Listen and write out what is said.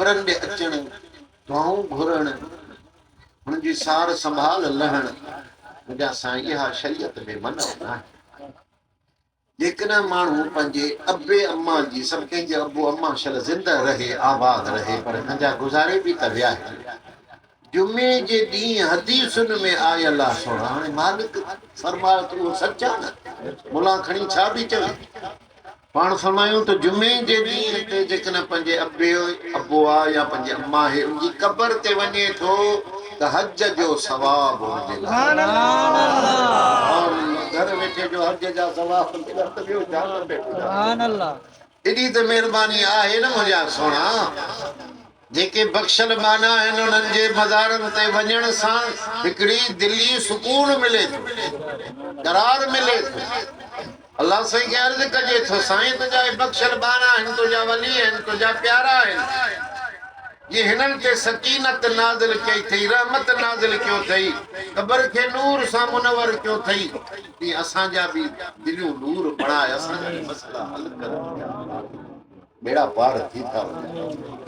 कबरनि ॾे अचण दुआऊं घुरण हुनजी सार संभाल लहण मुंहिंजा साईं इहा शरीयत में मना न आहे जेकॾहिं माण्हू पंहिंजे अबे अम्मा जी सभु कंहिंजे अबो अम्मा शल ज़िंदा रहे आबाद रहे पर पंहिंजा गुज़ारे बि त विया जुमे जे ॾींहुं हदीसुनि में आयल आहे सोना हाणे मालिक फरमायो त उहो सच आहे न मुला खणी छा बि चवे पाण फरमायूं त जुमे जे ॾींहं ते जेकॾहिं पंहिंजे अबो आहे या पंहिंजे अम्मा आहे उनजी क़बर ते वञे थो त हज जो सवाबु हुनजे लाइ घर वेठे जो हज जा सवाब एॾी त महिरबानी आहे न मुंहिंजा सोना जेके बख़्शल माना आहिनि उन्हनि जे मज़ारनि ते वञण सां हिकिड़ी दिली सुकून मिले थो करार मिले थो अल्लाह साईं खे अर्ज़ु कजे थो साईं तुंहिंजा बख़्शल बाना आहिनि तुंहिंजा वली आहिनि तुंहिंजा प्यारा आहिनि ये हिननि ते सकीनत नाज़िल कई अथई रहमत नाज़िल कयो अथई क़बर खे नूर सां मुनवर कयो अथई तीअं असांजा बि दिलियूं नूर बणाए असांजा बि मसइला हल कर बेड़ा पार थी था वञनि